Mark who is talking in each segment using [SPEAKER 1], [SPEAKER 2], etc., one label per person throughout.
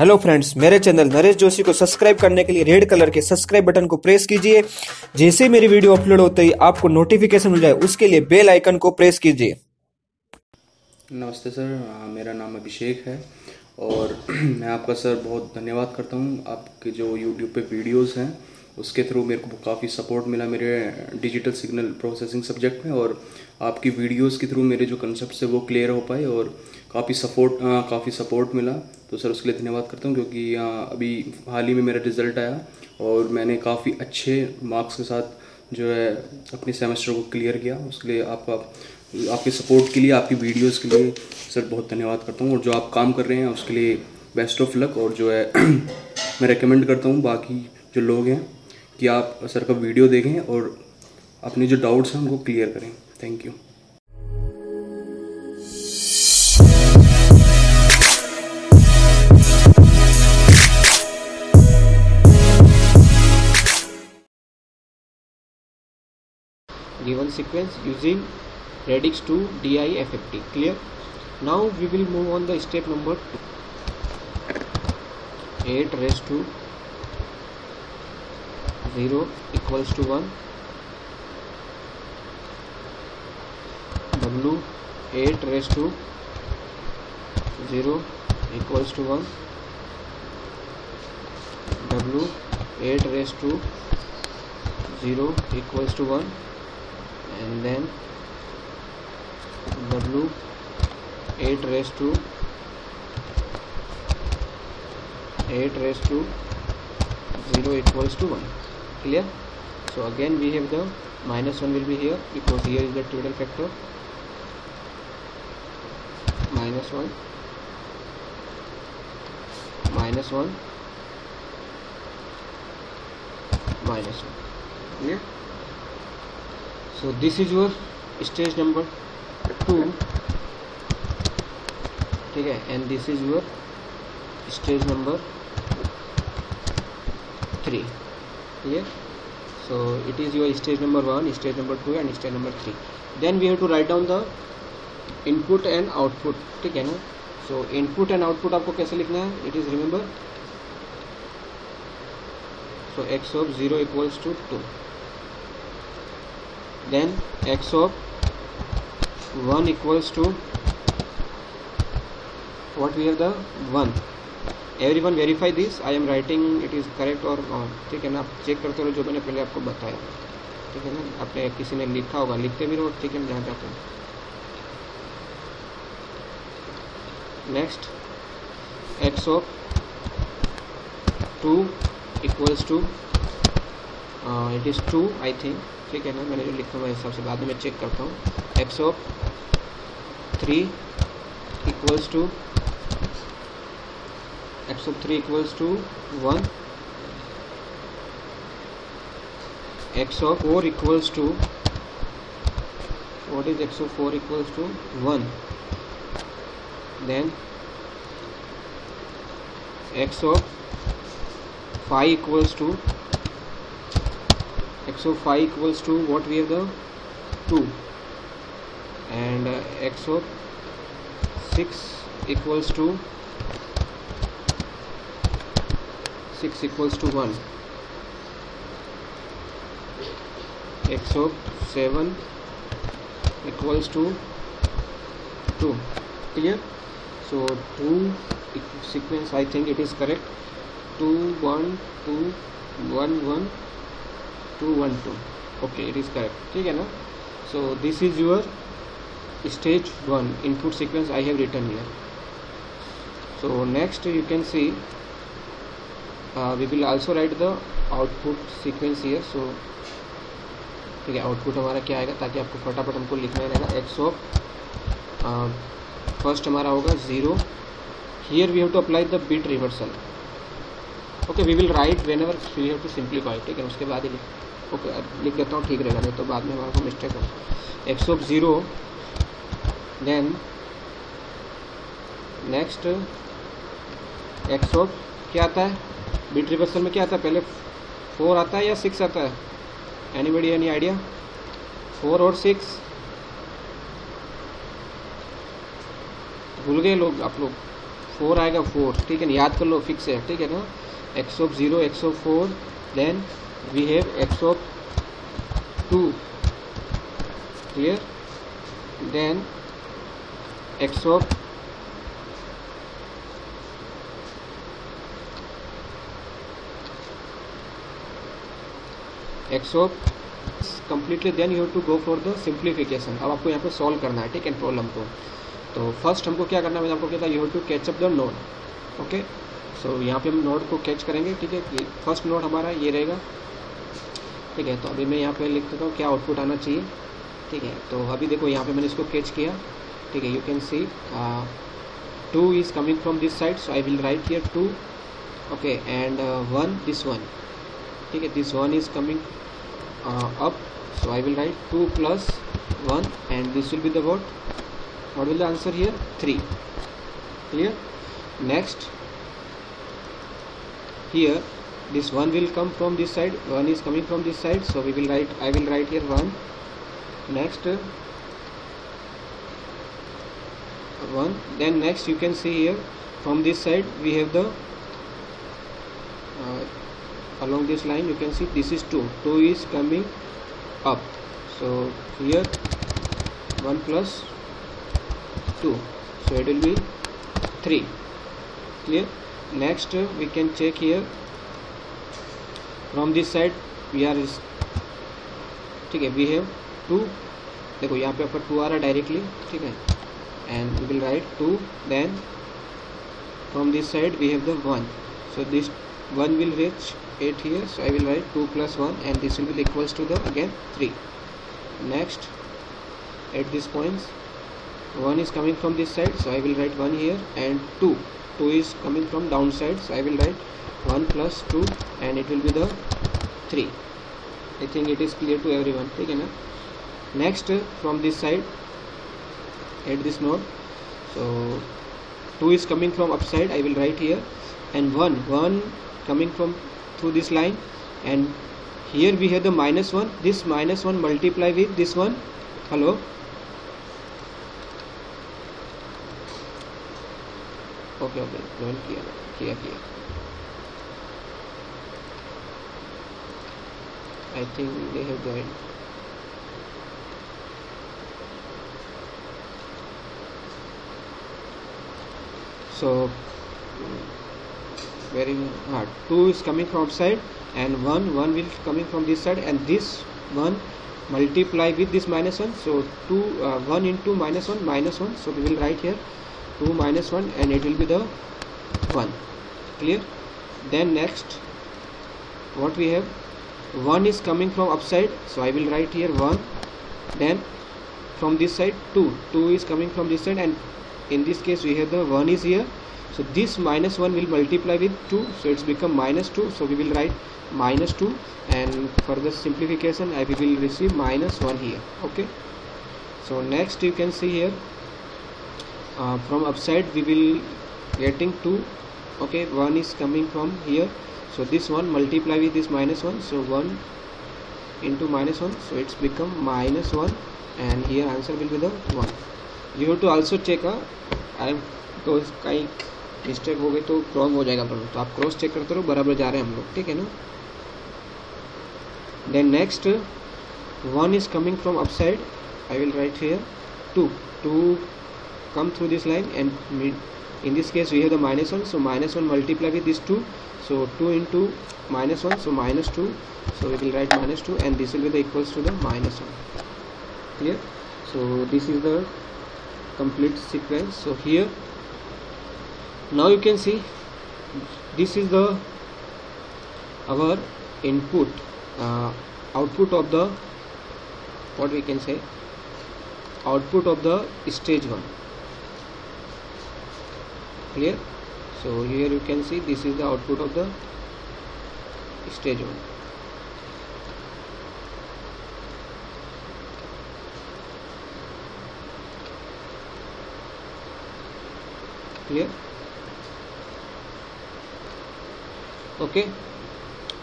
[SPEAKER 1] Hello friends, मेरे channel Naresh Joshi को subscribe करने के लिए रेड कलर के सब्सक्राइब बटन को प्रेस कीजिए। जैसे ही मेरी वीडियो अपलोड होते ही आपको नोटिफिकेशन मिल जाए, उसके लिए बेल आइकन को प्रेस कीजिए।
[SPEAKER 2] नमस्ते सर, मेरा नाम अभिषेक है और मैं आपका सर बहुत धन्यवाद करता हूँ। आपके जो यूट्यूब पे वीडियोस हैं उसके थ्रू मेरे को काफ़ी सपोर्ट मिला मेरे डिजिटल सिग्नल प्रोसेसिंग सब्जेक्ट में, और आपकी वीडियोस के थ्रू मेरे जो कंसेप्ट है वो क्लियर हो पाए और काफ़ी सपोर्ट मिला। तो सर उसके लिए धन्यवाद करता हूँ, क्योंकि अभी हाल ही में मेरा रिज़ल्ट आया और मैंने काफ़ी अच्छे मार्क्स के साथ जो है अपने सेमेस्टर को क्लियर किया। उसके लिए आपके सपोर्ट के लिए, आपकी वीडियोस के लिए सर बहुत धन्यवाद करता हूँ। और जो आप काम कर रहे हैं उसके लिए बेस्ट ऑफ लक। और जो है मैं रेकमेंड करता हूँ बाकी जो लोग हैं कि आप सर का वीडियो देखें और अपने जो डाउट्स हैं उनको क्लियर करें। Thank you.
[SPEAKER 3] Given sequence using radix 2 DIFFT. Clear? Now we will move on the step number 2. 8 raised to 0 equals to 1. W 8 raised to 0 equals to 1. W 8 raised to 0 equals to 1. And then W 8 raised to 0 equals to 1. Clear? So again we have the minus 1 will be here because here is the total factor. Minus 1 minus 1 minus 1. Clear? So this is your stage number 2, ठीक है, and this is your stage number 3. Clear? So it is your stage number 1, stage number 2 and stage number 3. Then we have to write down the input and output, ठीक है ना. So input and output आपको कैसे लिखना है? It is remember, so x of 0 equals to 2. Then x of 1 equals to what we have the 1. Everyone verify this. I am writing it is correct or wrong, ठीक है ना. आप check करते रहो जो मैंने पहले आपको बताया, ठीक है ना. आपने किसी ने लिखा होगा, लिखते भी रहो, ठीक है, जहाँ जाते हैं. Next x of 2 equals to it is 2 I think, ठीक है ना. मैंने जो लिखा हुआ है हिसाब से बाद में मैं चेक करता हूँ. x of 3 equals to 1. x of 4 equals to, what is x of 4 equals to 1. Then x of 5 equals to what we have the 2. And x of 6 equals to 1. X of 7 equals to 2. Clear? So 2 sequence, I think it is correct. 2 1 2 1 1 2 1 2. Okay, it is correct, ठीक है ना. So this is your stage 1 input sequence I have written here. So next you can see we will also write the output sequence here. So ठीक है, output हमारा क्या आएगा ताकि आपको फटाफट हमको लिखना रहेगा. x of फर्स्ट हमारा होगा 0. here we have to apply the bit reversal. okay, we will write whenever we have to simplify, ठीक है. उसके बाद ही लिख देता हूँ, ठीक रहेगा, नहीं तो बाद में हमारे को मिस्टेक हो. x of 0. then next x of क्या आता है बिट रिवर्सल में, क्या आता है पहले 4 आता है या 6 आता है? Anybody any idea? 4 और 6 भूल गए लोग आप लोग? 4 आएगा 4, ठीक है ना, याद कर लो, फिक्स है, ठीक है ना। x of 0 x of 4, then we have x of 2, clear, then x of completely, then you have to go for the simplification। अब आपको यहाँ पे सॉल्व करना है, ठीक है, प्रॉब्लम को। तो फर्स्ट हमको क्या करना है, मैंने आपको क्या था, you have to catch up the node, okay. So यहाँ पे हम नोड को कैच करेंगे, ठीक है। फर्स्ट नोड हमारा ये रहेगा, ठीक है। तो अभी मैं यहाँ पे लिख देता हूँ क्या आउटपुट आना चाहिए, ठीक है। तो अभी देखो यहाँ पे मैंने इसको कैच किया, ठीक है। You can see 2 is coming from this side, so I will write here 2, okay, and 1 this 1, ठीक है। This 1 is coming up, so I will write 2 plus 1 and this will be the what will the answer here, 3, clear। Next here this 1 will come from this side, 1 is coming from this side, so I will write here 1, next 1, then next you can see here from this side we have the along this line you can see this is 2 is coming up, so here 1 plus 2, so it will be 3, clear। Next we can check here from this side we are, ठीक है, we have 2, देखो यहाँ पे आपका 2 आ रहा है directly, ठीक है, and we will write 2, then from this side we have the 1, so this 1 will reach 8 here, so I will write 2 plus 1 and this will be equals to the again 3. Next at this points 1 is coming from this side, so I will write 1 here, and 2 is coming from downside, so I will write 1 plus 2 and it will be the 3. I think it is clear to everyone, ठीक है ना। Next from this side at this node, so 2 is coming from upside, I will write here, and 1 coming from through this line, and here we have the -1, this -1 multiply with this one, hello, okay, join किया I think they have joined, so very hard. 2 is coming from outside and 1 will coming from this side, and this 1 multiply with this -1, so 1 into -1, so we will write here 2 minus 1 and it will be the 1, clear। Then next what we have, 1 is coming from upside, so I will write here 1, then from this side 2 is coming from this side, and in this case we have the 1 is here, so this -1 will multiply with 2, so it's become -2, so we will write -2, and for the simplification I will receive -1 here, okay। So next you can see here from upside we will getting 2, okay, 1 is coming from here, so this one multiply with this -1, so 1 into -1, so it's become -1, and here answer will be the 1. You have to also check तो कहीं mistake हो गई तो wrong हो जाएगा, तो आप cross check करते रहो, बराबर जा रहे हैं हम लोग, ठीक है ना। Then next 1 is coming from upside, I will write here 2 come through this line, and in this case we have the -1, so -1 multiply with this 2, so 2 into -1, so -2, so we will write -2, and this will be the equals to the -1, clear। So this is the complete sequence. So here now you can see this is the our input output of the, what we can say, output of the stage 1, clear। So here you can see this is the output of the stage 1, clear, okay।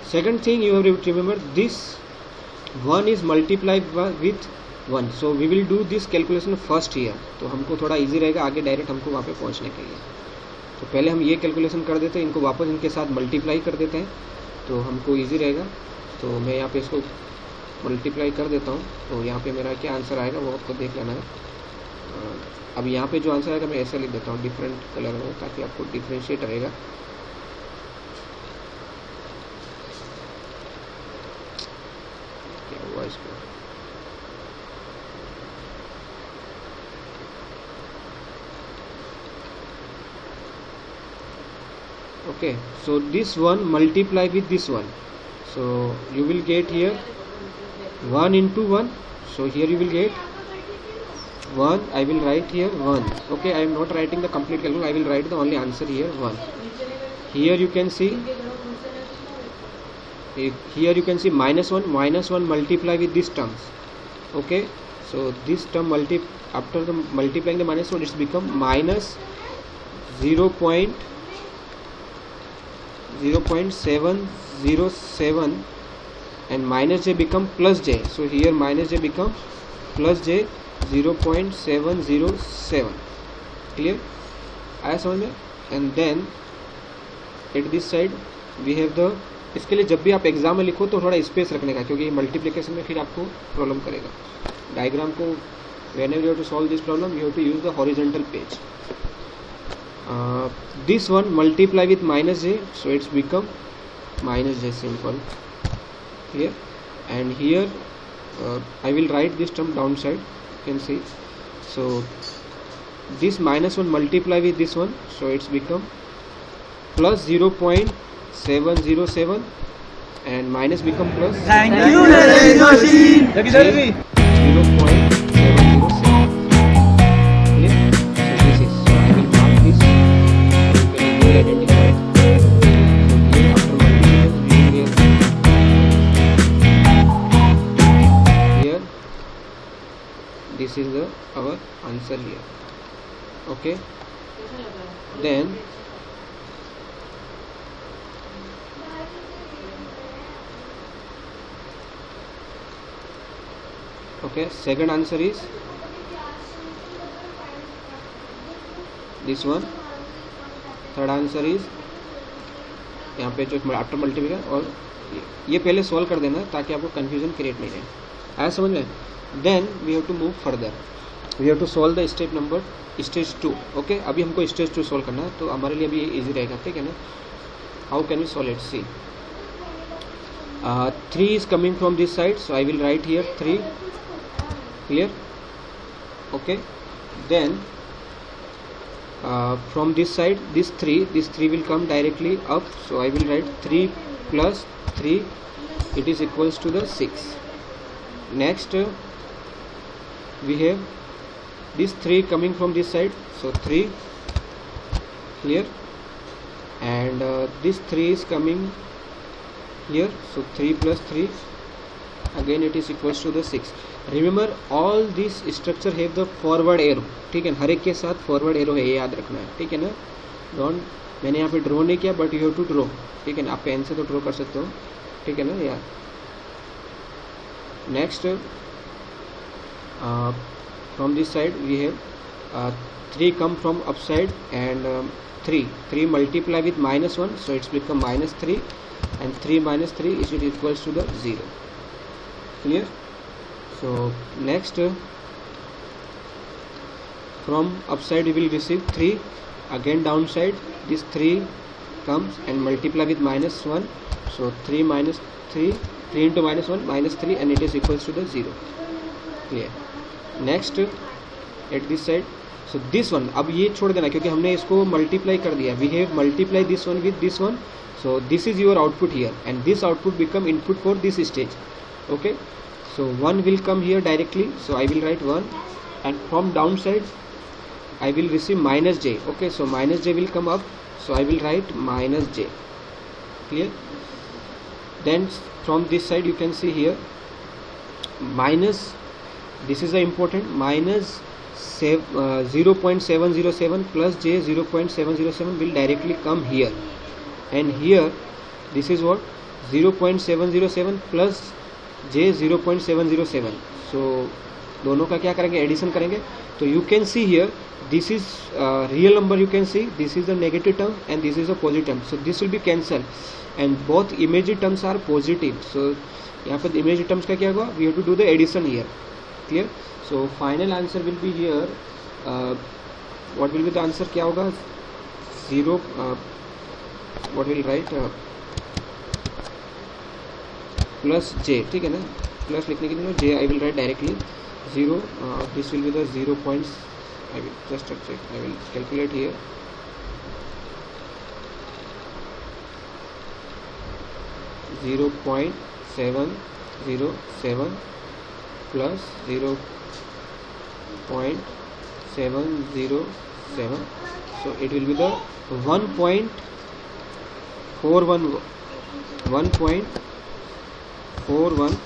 [SPEAKER 3] Second thing you have to remember, this 1 is multiplied with 1, so we will do this calculation first here, तो हमको थोड़ा easy रहेगा आगे direct हमको वहाँ पे पहुँचने के लिए, तो पहले हम ये कैलकुलेशन कर देते हैं, इनको वापस इनके साथ मल्टीप्लाई कर देते हैं तो हमको इजी रहेगा। तो मैं यहाँ पे इसको मल्टीप्लाई कर देता हूँ, तो यहाँ पे मेरा क्या आंसर आएगा वो आपको देख लेना है। अब यहाँ पे जो आंसर आएगा मैं ऐसे लिख देता हूँ डिफरेंट कलर में, ताकि आपको डिफ्रेंशिएट रहेगा। क्या हुआ इसको, okay, so this one multiply with this one, so you will get here 1 into 1, so here you will get 1, I will write here 1, okay, I am not writing the complete calculation, I will write the only answer here 1. Here you can see minus 1 multiply with these terms, okay, so this term after the multiplying the minus 1 it's become minus 0.707 and minus j become plus j, so here minus j become plus j 0.707, clear, आया समझ में। and then at this side we have the, इसके लिए जब भी आप exam में लिखो तो थोड़ा स्पेस रखने का, क्योंकि मल्टीप्लिकेशन में फिर आपको प्रॉब्लम करेगा। डायग्राम को whenever you have to solve this problem you have to use the horizontal page. This one multiply with minus j, so it's become minus j, simple, here, and here I will write this term downside, you can see, so this minus 1 multiply with this one, so it's become plus 0.707 and minus become plus,
[SPEAKER 4] thank you Naresh Joshi,
[SPEAKER 3] 0.707, clear. So this is, so I will mark this, you can easily identify. So here after multiplication we will get here, this is our answer here, okay. Then okay, second answer is this one, third answer is यहाँ पे जो after multiplication, और ये पहले solve कर देना ताकि आपको कंफ्यूजन क्रिएट नहीं रहे, आया समझ में। Then we have to move further, we have to solve the stage 2, okay. अभी हमको स्टेज 2 सॉल्व करना है, तो हमारे लिए अभी ये इजी रहेगा, ठीक है ना। How can we solve it, C 3 is coming from this side, so I will write here 3, clear, okay. Then from this side this 3 will come directly up, so I will write 3 plus 3, it is equals to the 6. Next we have this 3 coming from this side, so 3, clear, and this 3 is coming here, so 3 plus 3, again it is equals to the 6. Remember all this structure have the forward arrow, ठीक है, हर एक के साथ forward arrow है, ये याद रखना है, ठीक है ना। डोंट, मैंने यहाँ पे ड्रॉ नहीं किया, but you have to draw, ठीक है ना, आप पेन से तो ड्रॉ कर सकते हो, ठीक है ना यार। Next from this side we have 3 come from up side and 3 multiply with -1, so it's become -3 and 3 minus 3 is it equals to the 0, clear. So next from upside we will receive 3, again downside this 3 comes and multiply with -1, so 3 minus 3 into -1 -3 and it is equals to the 0, clear. Next at this side, so this one, अब ये छोड़ देना क्योंकि हमने इसको multiply कर दिया, we have multiply this one with this one, so this is your output here and this output become input for this stage, okay. So 1 will come here directly, so I will write 1, and from downside I will receive -j, okay, so -j will come up, so I will write -j, clear. Then from this side you can see here minus, this is the important, minus 0.707 plus j 0.707 will directly come here, and here this is what 0.707 plus j 0.707, so दोनों का क्या करेंगे, addition करेंगे. तो you can see here this is real number, you can see this is the negative term and this is a positive term, so this will be cancelled and both imaginary terms are positive. So यहाँ पर imaginary terms का क्या होगा, we have to do the addition here. Clear? So final answer will be here. What will be the answer, क्या होगा, 0, what will write, plus j, ठीक है ना, प्लस लिखने के लिए j I will write directly 0. This will be the 0 points. I will just check. I will calculate here. (0.707) plus 0.707. So it will be the 1.414.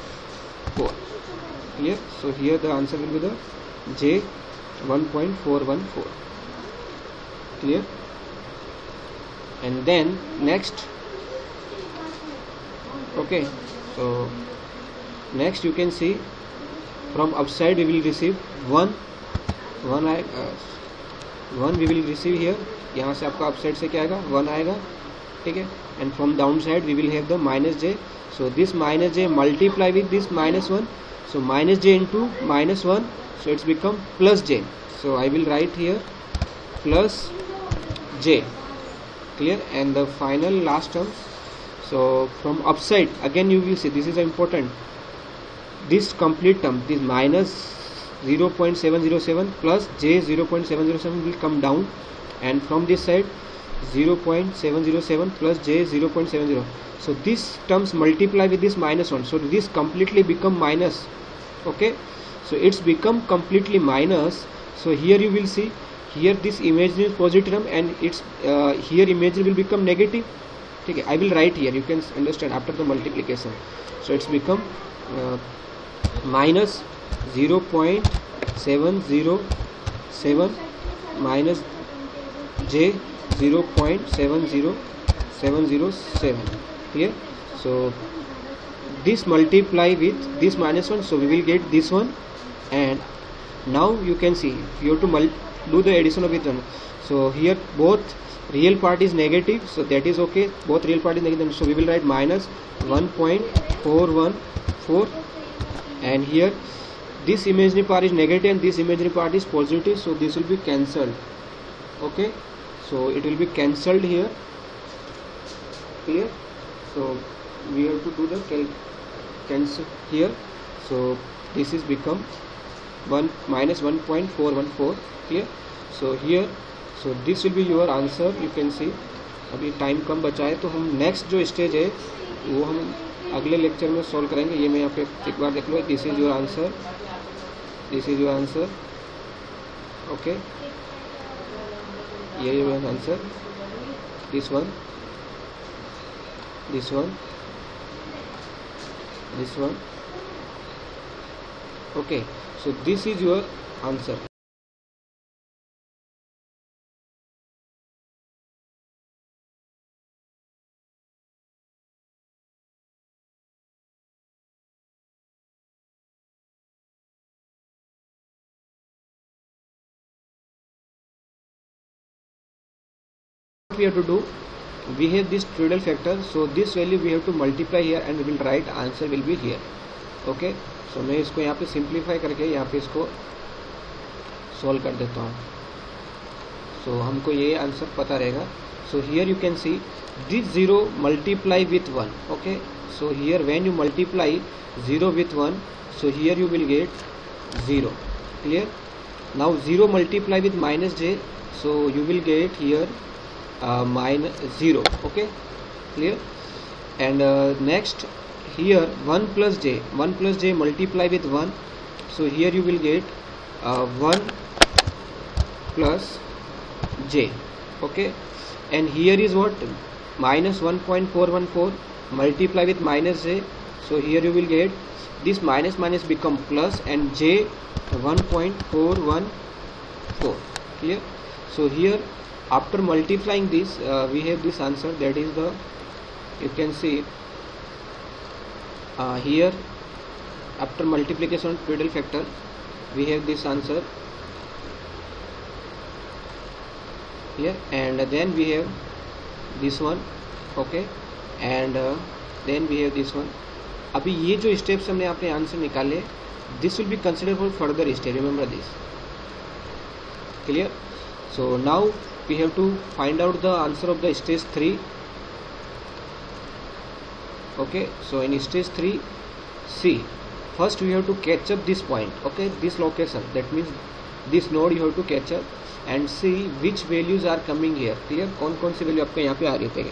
[SPEAKER 3] Clear? So here the answer will be the J 1.414. Clear? And then next, okay, so next you can see from upside we will receive 1 we will receive here. यहाँ से आपका upside से क्या आएगा, 1 आएगा, ठीक है. And from downside we will have the minus j. So this minus j multiply with this minus 1. So minus j into minus 1. So it's become plus j. So I will write here plus j. Clear? And the final last term. So from upside again you will see, this is important, this complete term, this minus 0.707 plus j 0.707 will come down, and from this side 0.707 plus j 0.70. So these terms multiply with this minus 1. So this completely become minus. Okay. So it's become completely minus. So here you will see, here this imaginary is positive term and it's here imaginary will become negative. Okay, I will write here, you can understand after the multiplication. So it's become minus 0.707 minus j 0.70707. Here, so this multiply with this minus 1, so we will get this one. And now you can see you have to do the addition of it one. So here both real part is negative, so that is okay, both real part is negative, so we will write minus 1.414, and here this imaginary part is negative and this imaginary part is positive, so this will be cancelled. Okay, so it will be cancelled here. Clear? So we have to do the cancel here. So this is become minus 1.414. Clear? So here, so this will be your answer. You can see अभी time कम बचा है, तो हम next जो stage है वो हम अगले लेक्चर में सॉल्व करेंगे. ये मैं यहाँ पे एक बार देख लो, this is your answer, this is your answer. Okay, ये your answer, this one, this one, this one. Okay, so this is your answer. What we have to do, we have this trivial factor, so this value we have to multiply here and we will write answer will be here. Okay, so मैं इसको यहाँ पे simplify करके यहाँ पे इसको solve कर देता हूँ. सो हमको ये आंसर पता रहेगा. So here you can see this 0 multiply with 1. Okay, so here when you multiply 0 with 1, so here you will get 0. Clear? Now 0 multiply with minus j, so you will get here minus 0. Okay, clear? And next here 1 plus j multiply with 1, so here you will get 1 plus j. Okay, and here is what, minus 1.414 multiply with minus j, so here you will get this minus minus become plus and j 1.414. Clear? So here after multiplying this we have this answer, that is the, you can see here after multiplication of trivial factor we have this answer here, and then we have this one, okay, and then we have this one. अभी ये जो steps हमने यहाँ पे answer निकाले, this will be considered for further step, remember this, clear? So now we have to find out the answer of the stage 3. Okay, so in stage 3, see, first we have to catch up this point, okay, this location, that means this node you have to catch up and see which values are coming here, clear? कौन कौन सी value आपके यहाँ पे आ रही थे.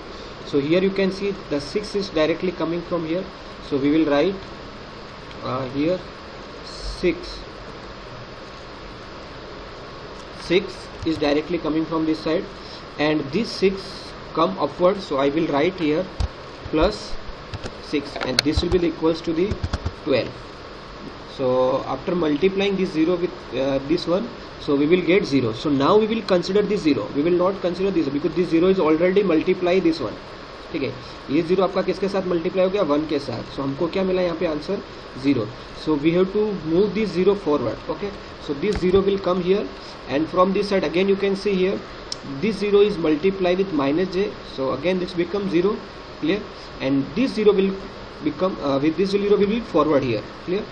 [SPEAKER 3] So here you can see the 6 is directly coming from here, so we will write here 6 is directly coming from this side, and this 6 come upward, so I will write here plus 6, and this will be equals to the 12. So after multiplying this 0 with this one, so we will get 0. So now we will consider this 0, we will not consider this because this 0 is already multiply this one, ठीक है. ये 0 आपका किसके साथ multiply हो गया, 1 के साथ. सो हमको क्या मिला यहाँ पे answer 0. So we have to move this 0 forward, okay. So this 0 will come here, and from this side again you can see here this 0 is multiplied with minus j, so again this becomes 0, clear, and this 0 will become with this 0 will be forward here, clear.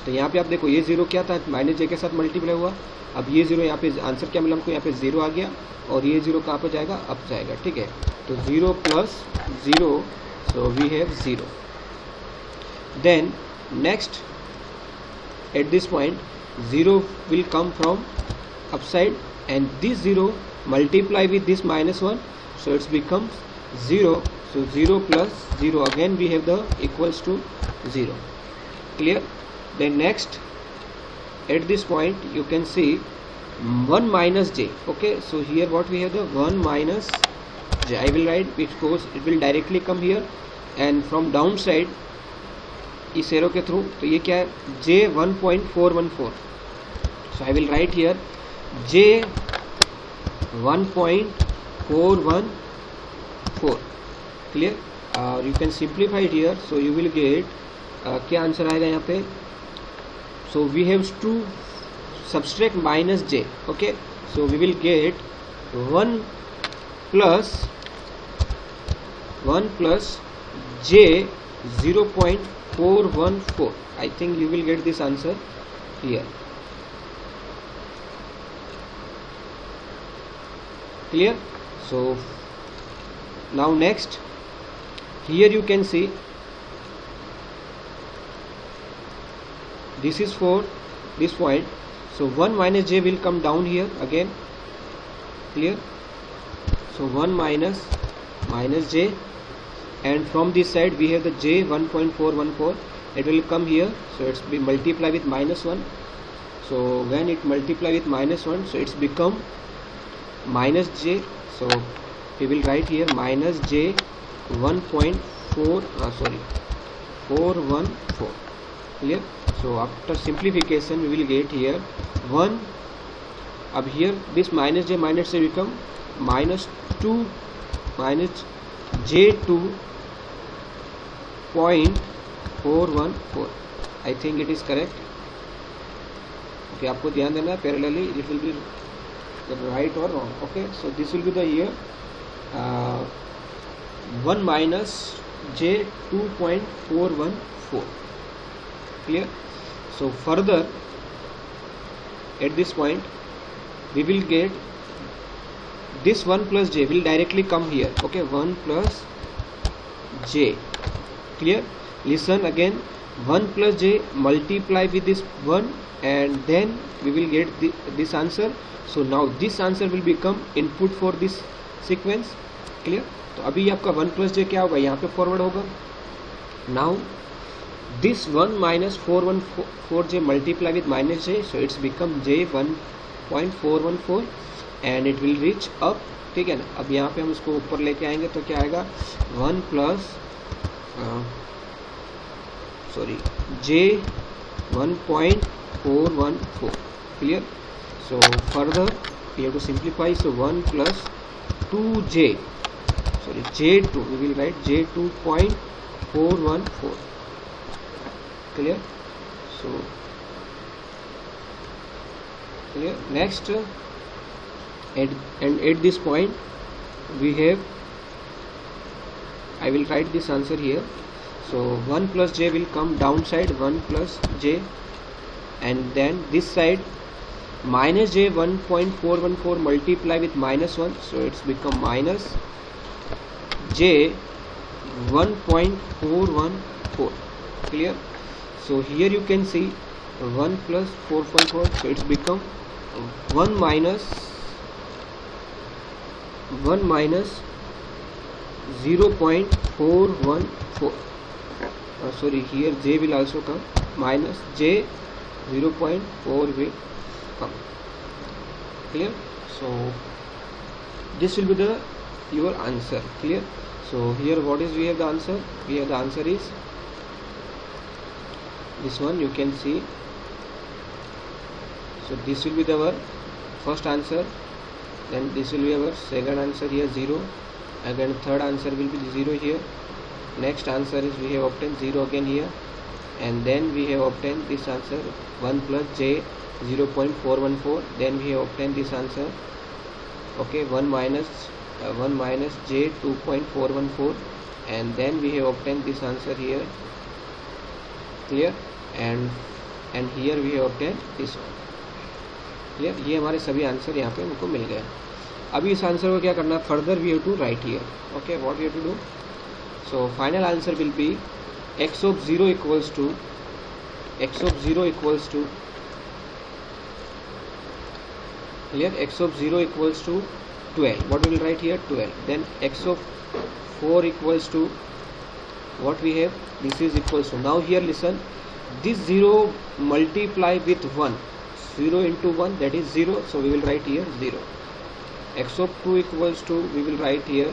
[SPEAKER 3] तो यहाँ पे आप देखो ये 0 क्या था, minus जे के साथ मल्टीप्लाई हुआ. अब ये 0 यहाँ पे आंसर क्या मिला हमको, यहाँ पे 0 आ गया, और ये 0 कहाँ पे जाएगा, अप जाएगा, ठीक है. तो 0 plus 0, so we have 0. Then next at this point 0 will come from upside, and this 0 multiply with this minus 1, so it's becomes 0. So 0 plus 0, again we have the equals to 0, clear. Then next at this point you can see 1 minus j, okay. So here what we have, the 1 minus j, I will write because it will directly come here, and from downside इस arrow के through, तो ये क्या है, j 1.414. so I will write here j 1.414, clear. You can simplify it here, so you will get क्या answer आएगा यहाँ पे. So we have to subtract minus j, okay. So we will get 1 plus j 0.414. I think you will get this answer here, clear. So now next here you can see this is for this point, so 1 minus j will come down here again, clear. So 1 minus j, and from this side we have the j 1.414, it will come here, so it's be multiply with minus 1. So when it multiply with minus 1, so it's become minus j, so we will write here minus j 414, clear. So after simplification we will get here 1, अब here this minus j become minus 2 minus j 2.414. I think it is correct, okay. आपको ध्यान देना है, parallelly it will be right or wrong, okay. So this will be the year 1 minus j 2.414, clear. So further at this point we will get this 1 plus j will directly come here, okay. 1 plus j, clear. Listen again, 1 plus j multiply with this 1, and then we will get this answer. So now this answer will become input for this sequence, clear. तो अभी आपका 1 plus j क्या होगा, यहाँ पे forward होगा. Now this 1 minus 414j multiply with minus j, so it's become j 1.414, and it will reach up, ठीक है ना. अब यहाँ पे हम इसको ऊपर लेके आएंगे तो क्या आएगा, 1 plus j 1.414, clear. So further we have to simplify, so 1 plus 2j, j2, we will write j 2.414, clear. So Clear? Next, at this point we have, I will write this answer here. So 1 plus j will come downside, 1 plus j, and then this side minus j 1.414 multiply with minus 1, so it's become minus j 1.414. Clear? So here you can see 1 plus 4.4, so it's become 1 minus 0.414. Sorry, here j will also come, minus j 0.4 will come. Clear? So this will be your answer. Clear? So here what is we have the answer? We have the answer is this one, you can see. So this will be our first answer, then this will be our second answer here 0, again third answer will be 0 here. Next answer is we have obtained 0 again here, and then we have obtained this answer 1 plus j 0.414. Then we have obtained this answer, okay, 1 minus j 2.414, and then we have obtained this answer here. Clear? And here we have obtained this one. Clear? ये हमारे सभी answer यहाँ पे हमको मिल गए. अभी इस answer को क्या करना है? Further we have to write here. Okay, what we have to do? So final answer will be x of 0 equals to clear, x of 0 equals to 12. What we will write here? 12. Then x of 4 equals to what we have? This is equals to, now here listen, this 0 multiply with 1, 0 into 1, that is 0, so we will write here 0. X of 2 equals to, we will write here,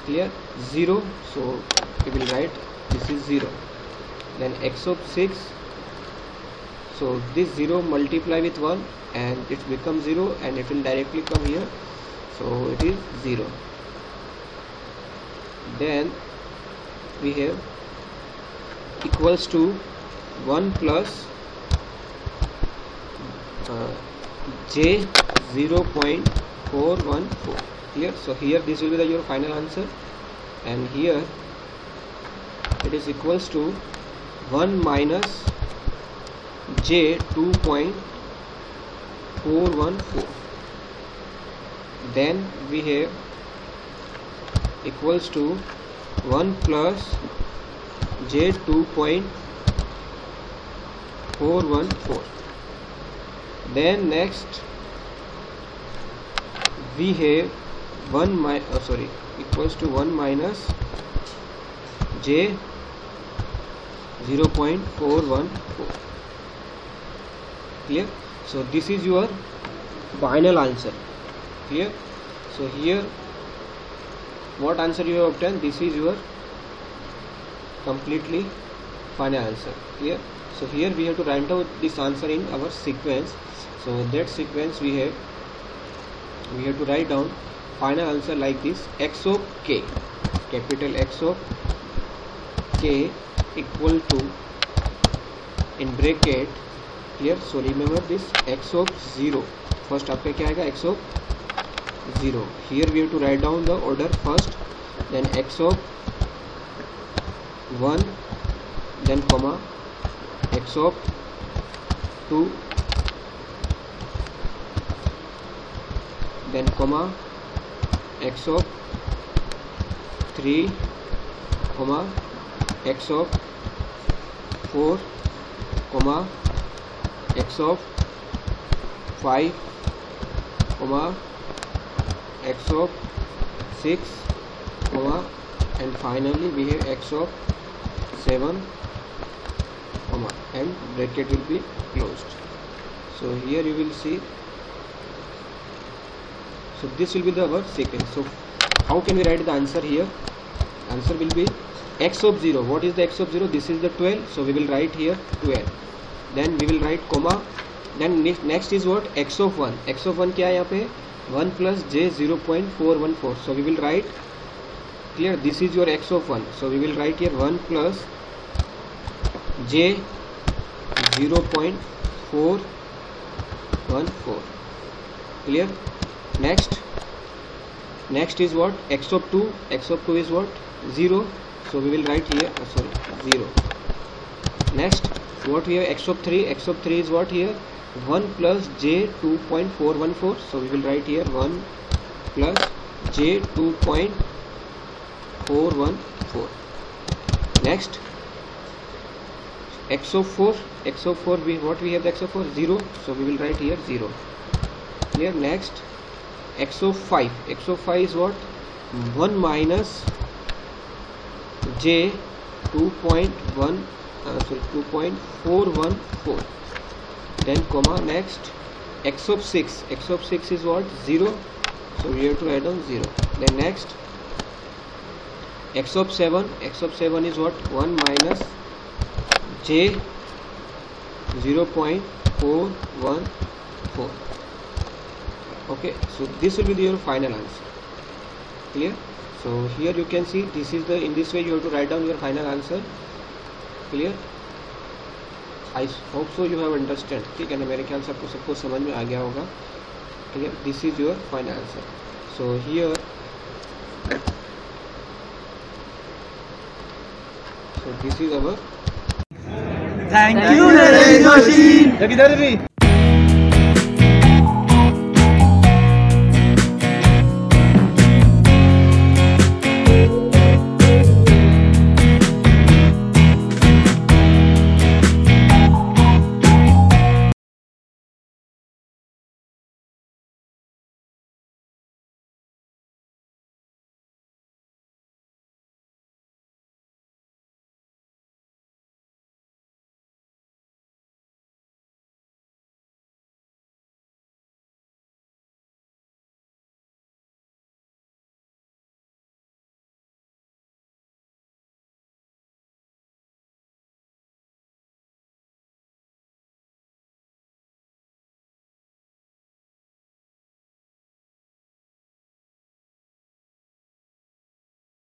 [SPEAKER 3] clear, 0, so we will write this is 0. Then x of 6, so this 0 multiply with 1 and it becomes 0 and it will directly come here, so it is 0. Then we have equals to 1 plus j 0.414. Clear? So here this will be your final answer, and here it is equals to 1 minus j 2.414. Then we have equals to 1 plus j 2.414. Then next we have equals to 1 minus j 0.414. Clear? So this is your final answer. Clear? So here what answer you have obtained, this is your completely final answer. Clear? So here we have to write out this answer in our sequence. So that sequence we have to write down final answer like this: x of k, capital X of k equal to, in bracket, clear? So remember this, x of 0, first आपका क्या आएगा? x of 0. Here we have to write down the order first, then x of 1, then comma x of 2, then comma x of 3, comma x of 4, comma x of 5, comma x of 6, comma, and finally we have x of 7, comma, and bracket will be closed. So here you will see, so this will be our sequence. So how can we write the answer here? Answer will be x of 0. What is the x of 0? This is the 12, so we will write here 12. Then we will write comma. Then next is what? X of 1. X of 1 क्या है यहाँ पे? 1 plus j 0.414. So we will write, clear, this is your x of 1. So we will write here 1 plus j 0.414. 1 4. Clear? Next is what? X of 2. X of 2 is what? 0. So we will write here 0. Next, what we have? X of 3. X of 3 is what here? 1 plus j 2.414. So we will write here 1 plus j 2.414. Next, x of 4. X of 4, what we have the x of 4? 0. So we will write here 0. Here. Next, x of 5. X of 5 is what? 1 minus j 2.414. Then comma. Next, x of 6. X of 6 is what? 0. So we have to write down 0. Then next, x of 7. X of 7 is what? 1 minus j 0.414. Okay, so this will be your final answer. Clear? So here you can see this is the, in this way you have to write down your final answer. Clear? I hope so you have understand. ठीक है ना, मेरे ख्याल से आपको सबको समझ में आ गया होगा. Clear? This is your final answer. So here, so this is our.
[SPEAKER 4] Thank you, Naresh Joshi.